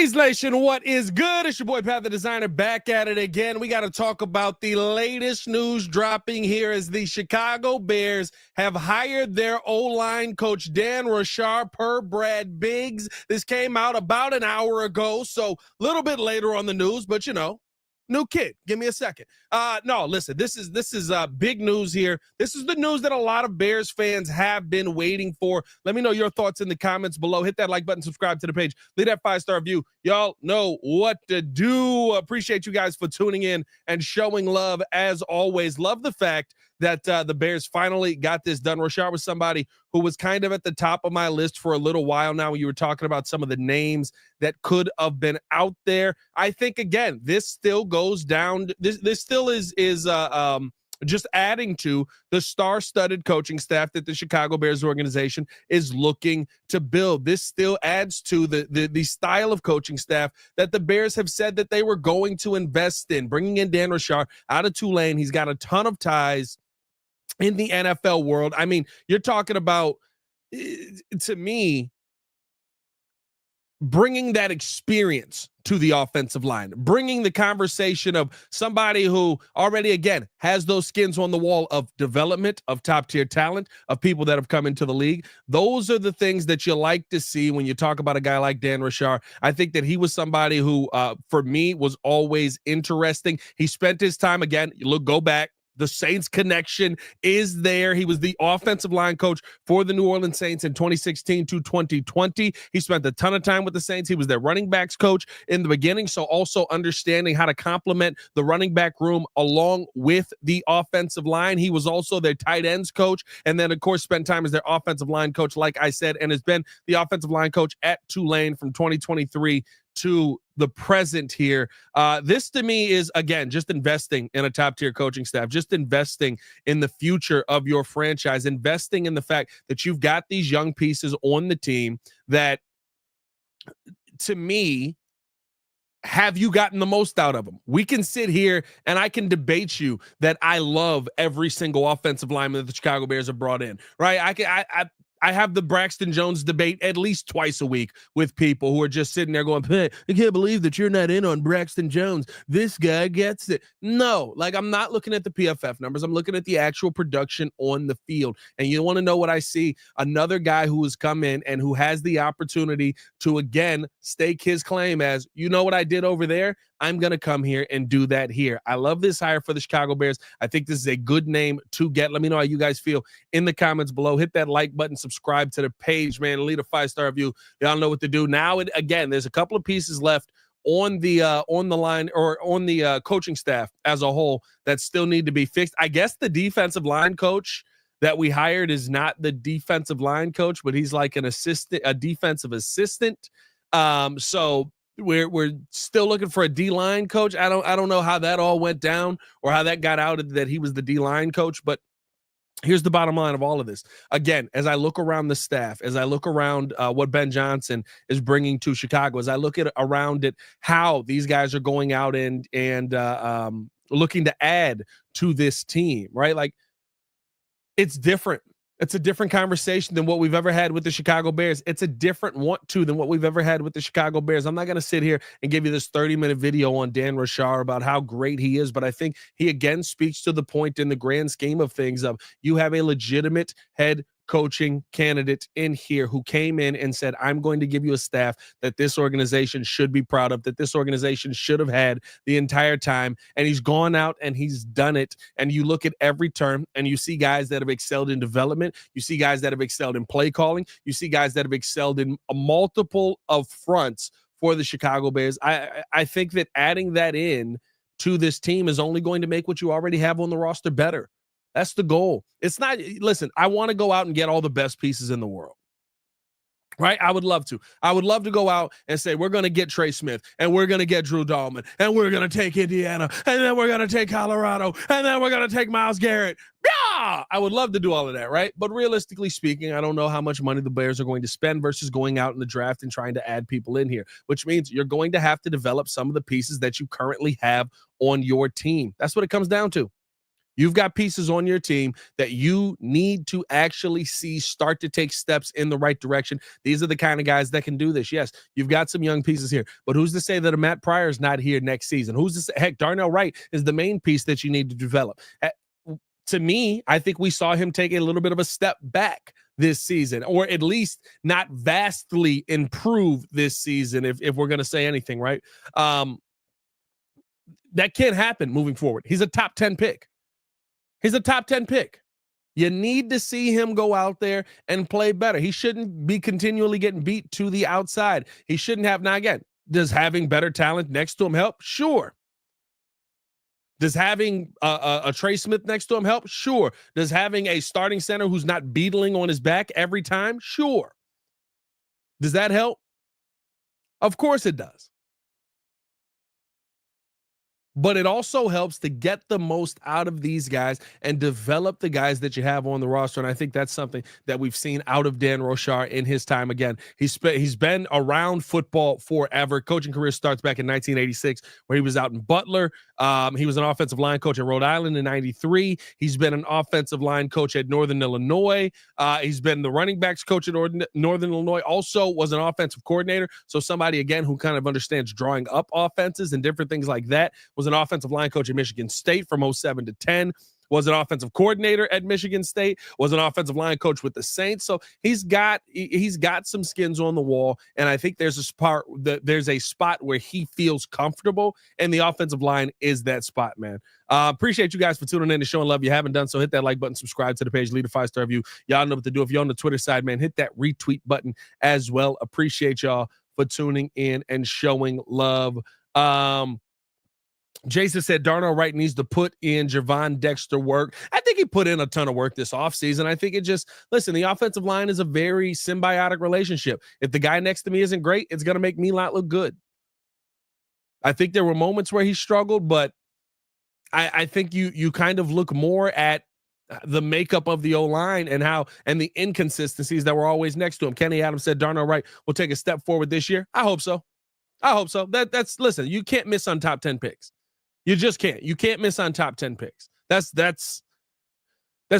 Bees Nation, what is good? It's your boy Pat the Designer back at it again. We got to talk about the latest news dropping here as the Chicago Bears have hired their O-line coach Dan Rashar per Brad Biggs. This came out about an hour ago, so a little bit later on the news, but you know, new kid. Give me a second. No, listen, this is big news here. This is the news that a lot of Bears fans have been waiting for. Let me know your thoughts in the comments below. Hit that like button, subscribe to the page, leave that 5-star review. Y'all know what to do. Appreciate you guys for tuning in and showing love as always. Love the fact that the Bears finally got this done. Rashar was somebody who was kind of at the top of my list for a little while now when you were talking about some of the names that could have been out there. I think, again, this still goes down. This still is just adding to the star-studded coaching staff that the Chicago Bears organization is looking to build. This still adds to the style of coaching staff that the Bears have said that they were going to invest in. Bringing in Dan Rashar out of Tulane. He's got a ton of ties in the NFL world. I mean, you're talking about, to me, bringing that experience to the offensive line, bringing the conversation of somebody who already, again, has those skins on the wall of development, of top-tier talent, of people that have come into the league. Those are the things that you like to see when you talk about a guy like Dan Rashar. I think that he was somebody who, for me, was always interesting. He spent his time, again, go back. The Saints connection is there. He was the offensive line coach for the New Orleans Saints in 2016 to 2020. He spent a ton of time with the Saints. He was their running backs coach in the beginning, so also understanding how to complement the running back room along with the offensive line. He was also their tight ends coach, and then, of course, spent time as their offensive line coach, like I said, and has been the offensive line coach at Tulane from 2023 to the present here. This to me is, again, just investing in a top-tier coaching staff, just investing in the future of your franchise, investing in the fact that you've got these young pieces on the team that, to me, have you gotten the most out of them? We can sit here and I can debate you that I love every single offensive lineman that the Chicago Bears have brought in, right? I have the Braxton Jones debate at least twice a week with people who are just sitting there going, hey, I can't believe that you're not in on Braxton Jones. This guy gets it. No, like, I'm not looking at the PFF numbers. I'm looking at the actual production on the field. And you want to know what I see? Another guy who has come in and who has the opportunity to, again, stake his claim as, you know what I did over there? I'm going to come here and do that here. I love this hire for the Chicago Bears. I think this is a good name to get. Let me know how you guys feel in the comments below. Hit that like button, subscribe to the page, man. Leave a 5-star review. Y'all know what to do. Now, again, there's a couple of pieces left on the line or on the coaching staff as a whole that still need to be fixed. I guess the defensive line coach that we hired is not the defensive line coach, but he's like a defensive assistant. So we're still looking for a D-line coach. I don't know how that all went down or how that got out that he was the D-line coach, but here's the bottom line of all of this. Again, as I look around the staff, as I look around what Ben Johnson is bringing to Chicago, as I look at around it, how these guys are going out and looking to add to this team, right? Like, it's different. It's a different conversation than what we've ever had with the Chicago Bears. It's a different want to than what we've ever had with the Chicago Bears. I'm not going to sit here and give you this 30-minute video on Dan Rashar about how great he is, but I think he again speaks to the point in the grand scheme of things of you have a legitimate head coaching candidate in here who came in and said, I'm going to give you a staff that this organization should be proud of, that this organization should have had the entire time. And he's gone out and he's done it. And you look at every term and you see guys that have excelled in development. You see guys that have excelled in play calling. You see guys that have excelled in a multiple of fronts for the Chicago Bears. I think that adding that in to this team is only going to make what you already have on the roster better. That's the goal. It's not, listen, I want to go out and get all the best pieces in the world, right? I would love to. I would love to go out and say, we're going to get Trey Smith and we're going to get Drew Dahlman and we're going to take Indiana and then we're going to take Colorado and then we're going to take Myles Garrett. Yeah, I would love to do all of that, right? But realistically speaking, I don't know how much money the Bears are going to spend versus going out in the draft and trying to add people in here, which means you're going to have to develop some of the pieces that you currently have on your team. That's what it comes down to. You've got pieces on your team that you need to actually see start to take steps in the right direction. These are the kind of guys that can do this. Yes, you've got some young pieces here, but who's to say that a Matt Pryor is not here next season? Who's to say, heck, Darnell Wright is the main piece that you need to develop. To me, I think we saw him take a little bit of a step back this season, or at least not vastly improve this season, if we're going to say anything, right? That can't happen moving forward. He's a top 10 pick. He's a top 10 pick. You need to see him go out there and play better. He shouldn't be continually getting beat to the outside. He shouldn't have. Now, again, does having better talent next to him help? Sure. Does having a Trey Smith next to him help? Sure. Does having a starting center who's not beetling on his back every time? Sure. Does that help? Of course it does. But it also helps to get the most out of these guys and develop the guys that you have on the roster. And I think that's something that we've seen out of Dan Roushar in his time. Again, he's been around football forever. Coaching career starts back in 1986, where he was out in Butler. He was an offensive line coach at Rhode Island in 93. He's been an offensive line coach at Northern Illinois. He's been the running backs coach at Northern Illinois. Also was an offensive coordinator. So somebody, again, who kind of understands drawing up offenses and different things like that. Was an offensive line coach at Michigan State from 07 to 10, was an offensive coordinator at Michigan State, was an offensive line coach with the Saints. So he's got some skins on the wall, and I think there's a spot where he feels comfortable, and the offensive line is that spot, man. Appreciate you guys for tuning in and showing love. If you haven't done so, hit that like button, subscribe to the page, leave a 5-star review. Y'all know what to do. If you're on the Twitter side, man, hit that retweet button as well. Appreciate y'all for tuning in and showing love. Jason said Darnell Wright needs to put in Javon Dexter work. I think he put in a ton of work this offseason. I think the offensive line is a very symbiotic relationship. If the guy next to me isn't great, it's going to make me not look good. I think there were moments where he struggled, but I think you kind of look more at the makeup of the O-line and the inconsistencies that were always next to him. Kenny Adams said Darnell Wright will take a step forward this year. I hope so. Listen, you can't miss on top 10 picks. You just can't. You can't miss on top 10 picks. That's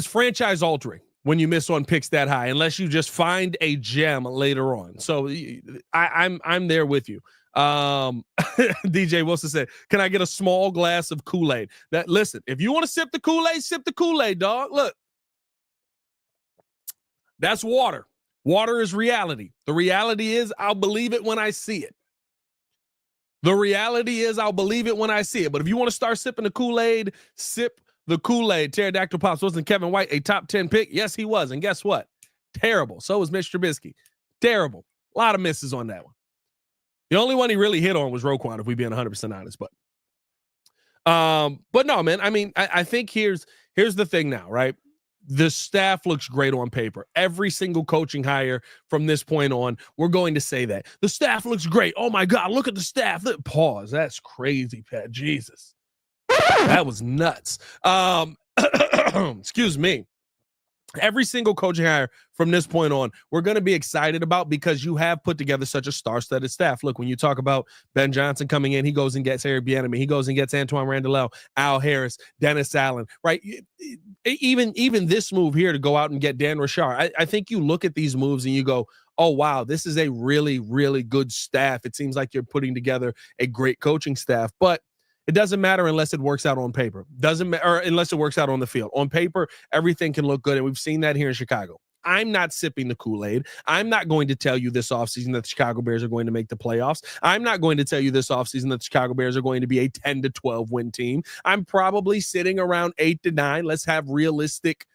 franchise altering when you miss on picks that high, unless you just find a gem later on. So I'm there with you. DJ Wilson said, "Can I get a small glass of Kool-Aid?" Listen, if you want to sip the Kool-Aid, dog. Look, that's water. Water is reality. The reality is I'll believe it when I see it. But if you want to start sipping the Kool-Aid, sip the Kool-Aid. Pterodactyl Pops, wasn't Kevin White a top 10 pick? Yes, he was. And guess what? Terrible. So was Mitch Trubisky. Terrible. A lot of misses on that one. The only one he really hit on was Roquan, if we being 100% honest. But no, man. I mean, I think here's the thing now, right? The staff looks great on paper. Every single coaching hire from this point on, we're going to say that. The staff looks great. Oh, my God, look at the staff. Pause. That's crazy, Pat. Jesus. That was nuts. Excuse me. Every single coaching hire from this point on, we're going to be excited about, because you have put together such a star-studded staff. Look, when you talk about Ben Johnson coming in, he goes and gets Eric Bieniemy. He goes and gets Antoine Randall, Al Harris, Dennis Allen, right? Even this move here to go out and get Dan Rashar. I think you look at these moves and you go, oh, wow, this is a really, really good staff. It seems like you're putting together a great coaching staff, but it doesn't matter unless it works out on paper. Doesn't matter, or unless it works out on the field. On paper, everything can look good, and we've seen that here in Chicago. I'm not sipping the Kool-Aid. I'm not going to tell you this offseason that the Chicago Bears are going to make the playoffs. I'm not going to tell you this offseason that the Chicago Bears are going to be a 10 to 12 win team. I'm probably sitting around 8 to 9. Let's have a realistic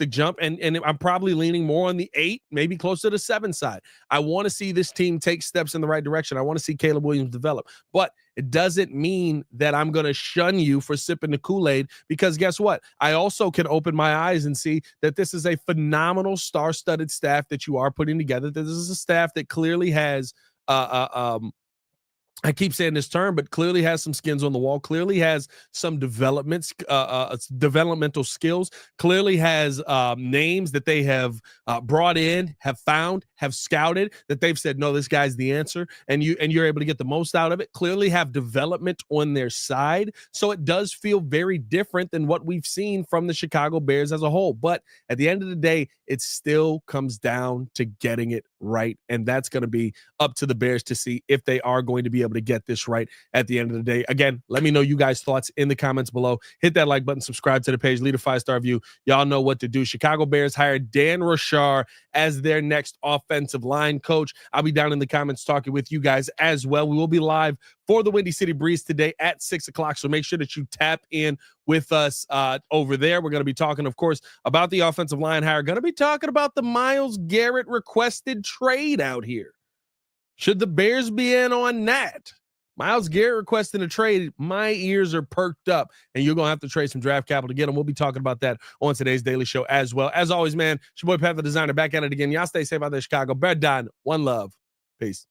jump, and I'm probably leaning more on the 8, maybe closer to 7 side. I want to see this team take steps in the right direction. I want to see Caleb Williams develop, but it doesn't mean that I'm going to shun you for sipping the Kool-Aid, because guess what? I also can open my eyes and see that this is a phenomenal star-studded staff that you are putting together. This is a staff that clearly has I keep saying this term, but clearly has some skins on the wall, clearly has some developmental skills, clearly has names that they have brought in, have found, have scouted, that they've said, no, this guy's the answer, and you're able to get the most out of it, clearly have development on their side. So it does feel very different than what we've seen from the Chicago Bears as a whole. But at the end of the day, it still comes down to getting it right. And that's going to be up to the Bears to see if they are going to be able to get this right at the end of the day. Again, let me know you guys' thoughts in the comments below. Hit that like button, subscribe to the page, leave a 5-star review. Y'all know what to do. Chicago Bears hired Dan Rashar as their next offensive line coach. I'll be down in the comments talking with you guys as well. We will be live for the Windy City Breeze today at 6 o'clock. So make sure that you tap in with us over there. We're going to be talking, of course, about the offensive line hire. Going to be talking about the Myles Garrett requested trade out here. Should the Bears be in on that? Myles Garrett requesting a trade. My ears are perked up, and you're going to have to trade some draft capital to get him. We'll be talking about that on today's Daily Show as well. As always, man, it's your boy Pat the Designer back at it again. Y'all stay safe out there, Chicago. Bear down. One love. Peace.